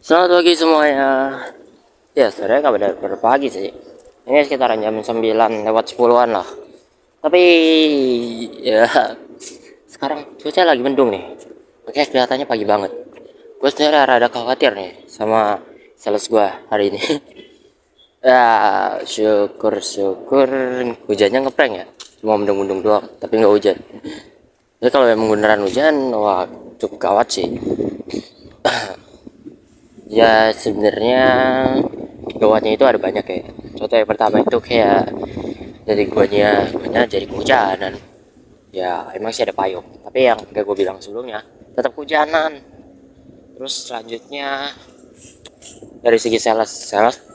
Selamat pagi semuanya. Ya, sebenarnya nggak benar pagi sih. Ini sekitaran jam 9 lewat 10-an lah. Tapi ya sekarang cuaca lagi mendung nih. Oke, kelihatannya pagi banget. Gue sebenarnya rada khawatir nih sama sales gue hari ini. Ya, syukur-syukur hujannya ngeprank ya. Cuma mendung-mendung doang, tapi nggak hujan. Jadi kalau memang beneran hujan, wah cukup gawat sih. Ya sebenarnya gawatnya itu ada banyak ya. Contoh yang pertama itu kayak dari guanya jadi kehujanan. Ya emang sih ada payung, tapi yang kayak gue bilang sebelumnya tetap kehujanan. Terus selanjutnya dari segi sales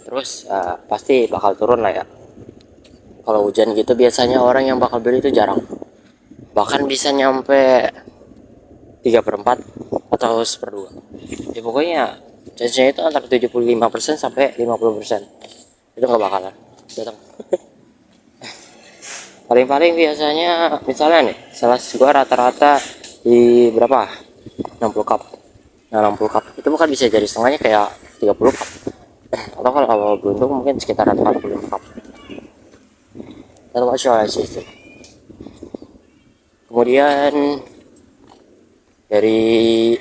terus pasti bakal turun lah ya. Kalau hujan gitu biasanya orang yang bakal beli itu jarang, bahkan bisa nyampe 3/4 atau 1/2. Ya pokoknya chance-nya itu antara 75% sampai 50%. Itu nggak bakalan datang. Paling-paling biasanya misalnya nih salah gua rata-rata di berapa, 60 cup. Nah 60 cup itu bukan bisa jadi setengahnya kayak 30 cup, atau kalau beruntung mungkin sekitar 40 cup. Atau soal sih itu. Kemudian dari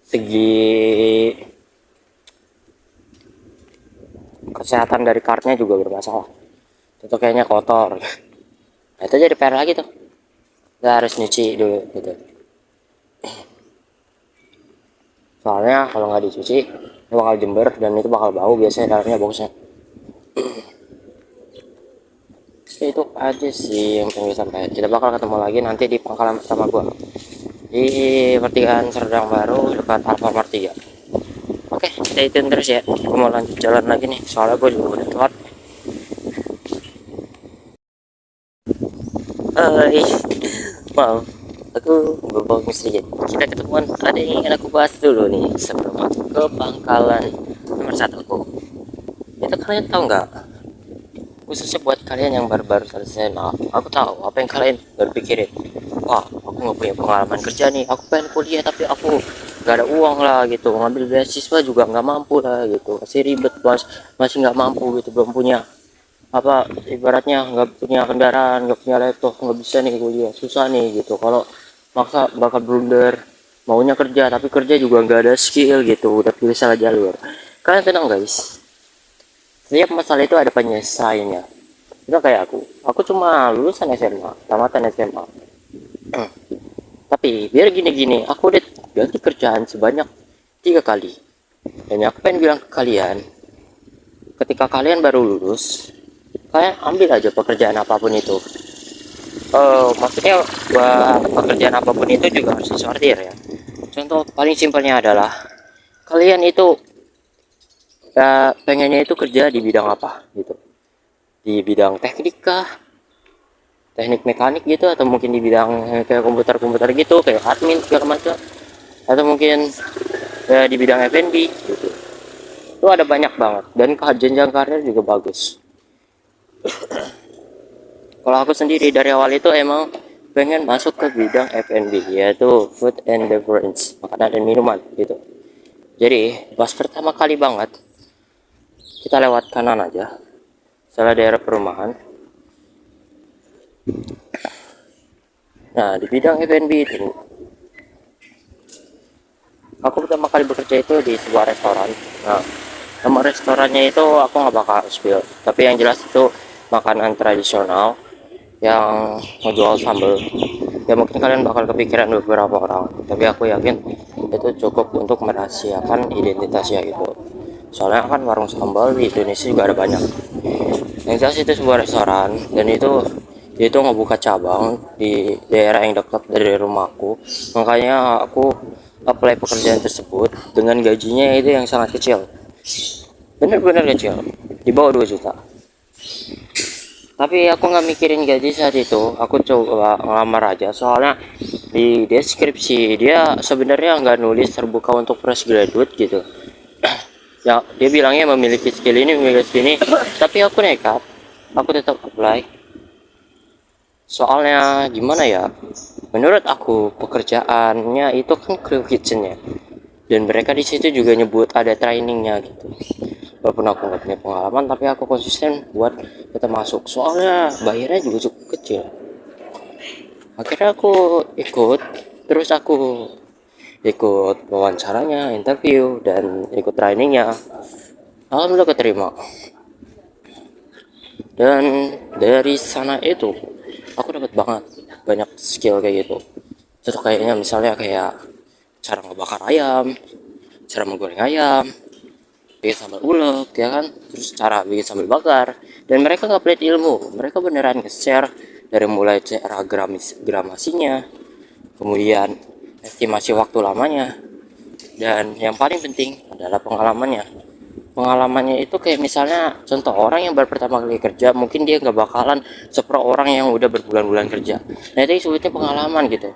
segi kesehatan dari kartnya juga bermasalah. Itu kayaknya kotor. Nah, itu jadi PR lagi tuh. Kita harus nyuci dulu gitu. Soalnya kalau nggak dicuci itu bakal jember dan itu bakal bau, biasanya dalamnya bosnya. Itu aja sih yang pengen sampaikan. Kita bakal ketemu lagi nanti di pangkalan pertama gua di pertigaan Serdang Baru dekat Alfamart 3. Oke, stay tune terus ya. Aku mau lanjut jalan lagi nih, soalnya gue juga udah telat. Hai, maaf, aku berbohong sedikit. Kita ketemuan, ada yang ingin aku bahas dulu nih sebelum aku ke pangkalan nomor 1 aku. Itu kalian tahu nggak, khususnya buat kalian yang baru-baru selesai, nah aku tahu apa yang kalian berpikirin. Wah, aku nggak punya pengalaman kerja nih, aku pengen kuliah tapi aku nggak ada uang lah gitu, ngambil beasiswa juga nggak mampu lah gitu, masih ribet, masih nggak mampu gitu, belum punya apa, ibaratnya nggak punya kendaraan, nggak punya laptop, nggak bisa nih kuliah, susah nih gitu. Kalau maksa bakal blunder, maunya kerja tapi kerja juga nggak ada skill gitu, udah pilih salah jalur. Kalian tenang guys, setiap masalah itu ada penyelesaiannya. Itu kayak aku cuma lulusan SMA, tamatan SMA. Tapi biar gini-gini, aku udah ganti kerjaan sebanyak 3 kali. Dan aku pengen bilang ke kalian, ketika kalian baru lulus, kalian ambil aja pekerjaan apapun itu. Maksudnya buat pekerjaan apapun itu juga harus disortir ya. Contoh paling simpelnya adalah kalian itu ya pengennya itu kerja di bidang apa gitu, di bidang teknik kah, teknik mekanik gitu, atau mungkin di bidang kayak komputer-komputer gitu, kayak admin segala macam, atau mungkin ya di bidang F&B gitu. Itu ada banyak banget dan jenjang karir juga bagus. Kalau aku sendiri dari awal itu emang pengen masuk ke bidang F&B, yaitu food and beverage, makanan dan minuman gitu. Jadi pas pertama kali banget kita lewat kanan aja, salah daerah perumahan. Nah di bidang F&B itu aku pertama kali bekerja itu di sebuah restoran. Nah nama restorannya itu aku nggak bakal spill, tapi yang jelas itu makanan tradisional yang menjual sambal. Ya mungkin kalian bakal kepikiran beberapa orang, tapi aku yakin itu cukup untuk merahasiakan identitasnya gitu. Soalnya kan warung sambal di Indonesia juga ada banyak. Yang jelas itu sebuah restoran, dan itu ngebuka cabang di daerah yang dekat dari rumahku. Makanya aku apply pekerjaan tersebut dengan gajinya itu yang sangat kecil, bener-bener kecil, di bawah 2 juta. Tapi aku nggak mikirin gaji saat itu, aku coba ngelamar aja. Soalnya di deskripsi dia sebenarnya nggak nulis terbuka untuk fresh graduate gitu. Ya dia bilangnya memiliki skill ini, memiliki skill ini, tapi aku nekat, aku tetap apply. Soalnya gimana ya, menurut aku pekerjaannya itu kan crew kitchen ya, dan mereka di situ juga nyebut ada trainingnya gitu. Walaupun aku nggak punya pengalaman, tapi aku konsisten buat kita masuk, soalnya bayarnya juga cukup kecil. Akhirnya aku ikut, terus aku ikut wawancaranya, interview, dan ikut trainingnya. Alhamdulillah keterima. Dan dari sana itu aku dapat banget banyak skill kayak gitu. Contoh kayaknya misalnya kayak cara ngebakar ayam, cara menggoreng ayam, bikin sambal ulek ya kan, terus cara bikin sambal bakar. Dan mereka nggak pelit ilmu, mereka beneran nge-share dari mulai cara gramasinya, kemudian estimasi waktu lamanya, dan yang paling penting adalah pengalamannya itu kayak misalnya contoh orang yang baru pertama kali kerja, mungkin dia nggak bakalan seperti orang yang udah berbulan-bulan kerja. Nah itu sebutnya pengalaman gitu.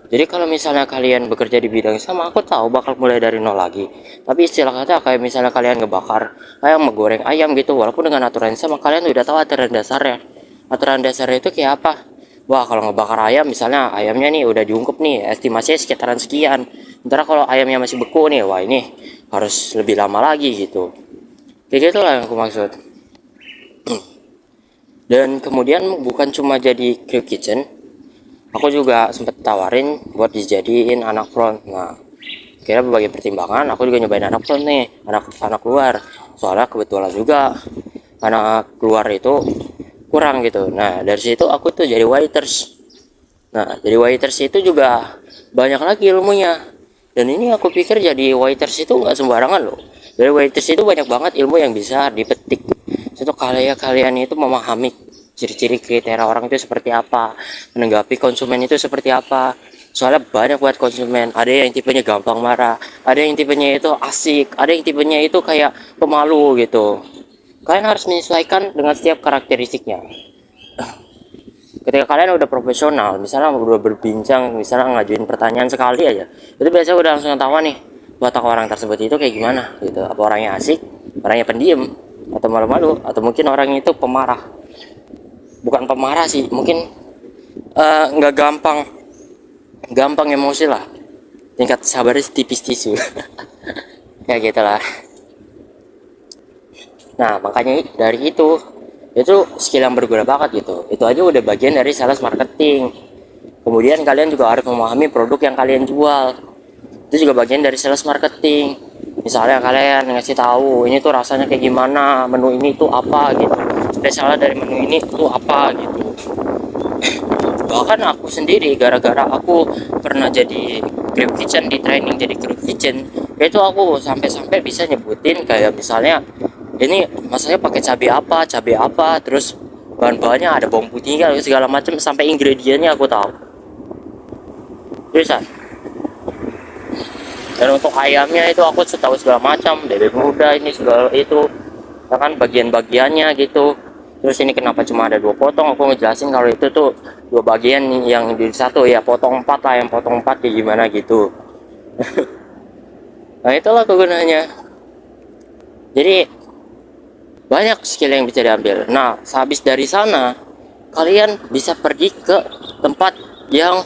Jadi kalau misalnya kalian bekerja di bidang yang sama, aku tahu bakal mulai dari nol lagi. Tapi istilah kata kayak misalnya kalian ngebakar ayam, menggoreng ayam gitu, walaupun dengan aturan yang sama, kalian udah tahu aturan dasarnya. Aturan dasarnya itu kayak apa? Wah, kalau ngebakar ayam, misalnya ayamnya nih udah diungkep nih, estimasinya sekitaran sekian. Sementara kalau ayamnya masih beku nih, wah ini harus lebih lama lagi gitu. Kayak gitu lah yang aku maksud. Dan kemudian bukan cuma jadi crew kitchen, aku juga sempet tawarin buat dijadiin anak front. Nah, kira berbagai pertimbangan, aku juga nyobain anak front nih, anak luar. Soalnya kebetulan juga anak luar itu kurang gitu. Nah, dari situ aku tuh jadi waiters. Nah, jadi waiters itu juga banyak lagi ilmunya. Dan ini aku pikir jadi waiters itu nggak sembarangan loh. Dari waiters itu banyak banget ilmu yang bisa dipetik. Contoh kalian itu memahami ciri-ciri kriteria orang itu seperti apa, menanggapi konsumen itu seperti apa. Soalnya banyak buat konsumen, ada yang tipenya gampang marah, ada yang tipenya itu asik, ada yang tipenya itu kayak pemalu gitu. Kalian harus menyesuaikan dengan setiap karakteristiknya. Ketika kalian udah profesional, misalnya udah berbincang, misalnya ngajuin pertanyaan sekali aja, itu biasanya udah langsung ketahuan nih watak orang tersebut itu kayak gimana gitu. Apa orangnya asik, orangnya pendiam, atau malu-malu, atau mungkin orangnya itu pemarah. Bukan pemarah sih, mungkin nggak gampang emosi lah, tingkat sabarnya tipis tisu. Ya gitulah. Nah makanya dari itu skill yang berguna banget gitu. Itu aja udah bagian dari sales marketing. Kemudian kalian juga harus memahami produk yang kalian jual, itu juga bagian dari sales marketing. Misalnya kalian ngasih tahu ini tuh rasanya kayak gimana, menu ini tuh apa gitu, spesialnya dari menu ini tuh apa gitu. Bahkan aku sendiri gara-gara aku pernah jadi crew kitchen, di training jadi crew kitchen, itu aku sampai-sampai bisa nyebutin kayak misalnya ini masanya pakai cabai apa, terus bahan-bahannya ada bawang putihnya segala macam, sampai ingredientnya aku tahu. Bisa. Dan untuk ayamnya itu aku tahu segala macam, bebek muda ini segala itu, ya kan bagian-bagiannya gitu. Terus ini kenapa cuma ada 2 potong, aku ngejelasin kalau itu tuh 2 bagian yang di satu ya, potong 4 lah, yang potong 4 kayak gimana gitu. Nah itulah kegunaannya. Jadi banyak skill yang bisa diambil. Nah sehabis dari sana kalian bisa pergi ke tempat yang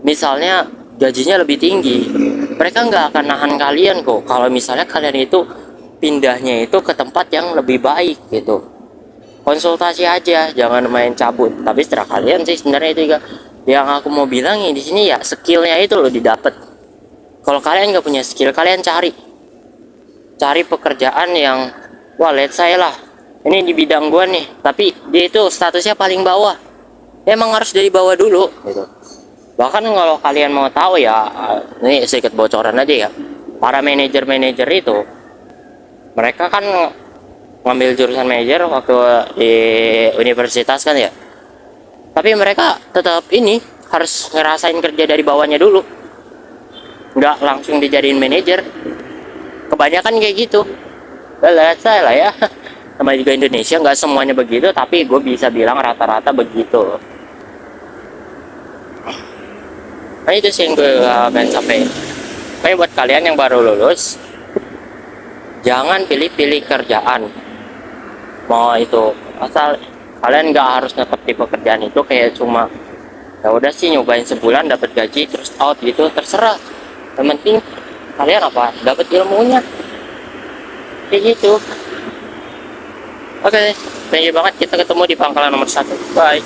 misalnya gajinya lebih tinggi. Mereka nggak akan nahan kalian kok kalau misalnya kalian itu pindahnya itu ke tempat yang lebih baik gitu. Konsultasi aja, jangan main cabut. Tapi setelah kalian sih sebenarnya itu juga yang aku mau bilang di sini ya, skillnya itu loh didapat. Kalau kalian nggak punya skill, kalian cari pekerjaan yang wah let's say lah ini di bidang gua nih, tapi dia itu statusnya paling bawah, emang harus dari bawah dulu gitu. Bahkan kalau kalian mau tahu ya, ini sedikit bocoran aja ya, para manajer itu mereka kan ngambil jurusan manajer waktu di universitas kan ya, tapi mereka tetap ini harus ngerasain kerja dari bawahnya dulu, nggak langsung dijadiin manajer. Kebanyakan kayak gitu. Lihat saya lah ya, sama juga Indonesia nggak semuanya begitu, tapi gue bisa bilang rata-rata begitu. Nah itu sih yang gue pengen sampaikan. Makanya buat kalian yang baru lulus, jangan pilih-pilih kerjaan. Mau itu asal kalian nggak harus tetap di pekerjaan itu kayak cuma ya udah sih nyobain sebulan dapat gaji terus out gitu, terserah. Yang penting kalian apa dapat ilmunya kayak gitu. Oke, thank you banget, kita ketemu di pangkalan nomor 1. Bye.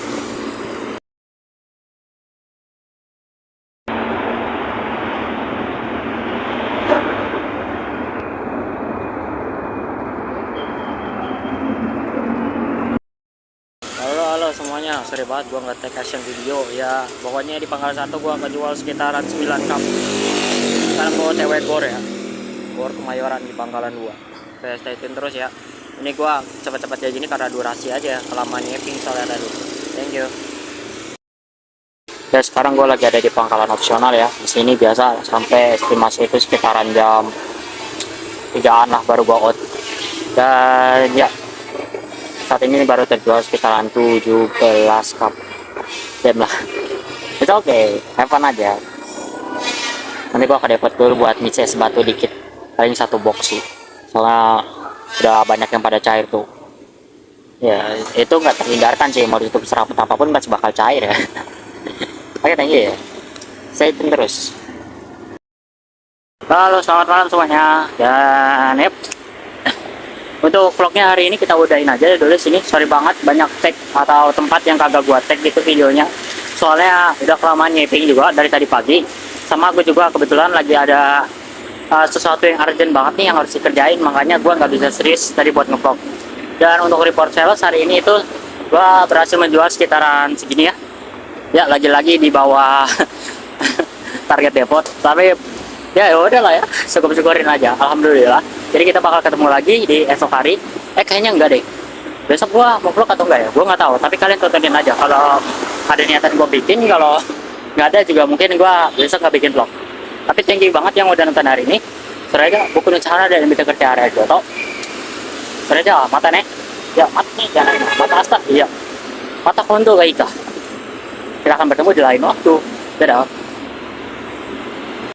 Halo semuanya, sorry banget gua nggak take action video ya. Pokoknya di pangkalan 1 gua ngejual sekitaran 9 cup. Sekarang gua TW Gor ya, Gor Kemayoran di pangkalan 2. Oke, stay tune terus ya. Ini gua cepet-cepet kayak gini karena durasi aja, kelamaan nyeting soalnya tadi. Thank you. Ya sekarang gue lagi ada di pangkalan opsional ya. Di sini biasa sampai estimasi itu sekitaran jam 3-an lah baru gue out. Dan ya saat ini baru terjual sekitaran 17 cup game lah. Itu oke, have fun aja. Nanti gue akan dapat dulu buat mix es batu dikit, paling 1 box sih, soalnya udah banyak yang pada cair tuh ya. Itu nggak terhindarkan sih, mau ditutup seraput apapun pasti bakal cair ya. Oke, thank you ya, stay tune terus. Halo, selamat malam semuanya. Dan yep, untuk vlognya hari ini kita udahin aja dulu sini. Sorry banget banyak tag atau tempat yang kagak gua tag gitu videonya, soalnya udah kelamaan nyeping juga dari tadi pagi. Sama gue juga kebetulan lagi ada sesuatu yang urgent banget nih yang harus dikerjain, makanya gua nggak bisa serius tadi buat ngevlog. Dan untuk report sales hari ini itu gua berhasil menjual sekitaran segini ya. Ya lagi-lagi di bawah target depot, tapi ya udah lah ya, syukur-syukurin aja, alhamdulillah. Jadi kita bakal ketemu lagi di esok hari. Kayaknya enggak deh, besok gua mau vlog atau enggak ya, gua nggak tahu, tapi kalian tontonin aja. Kalau ada niatan gua bikin, kalau nggak ada juga mungkin gua besok nggak bikin vlog. Tapi thank you banget yang udah nonton hari ini. Serega buku cara dan bisa kerja area joto. Serega mata nih ya, mata nih jangan mata asta iya, mata kondo gak. Kita akan bertemu di lain waktu. Dadah.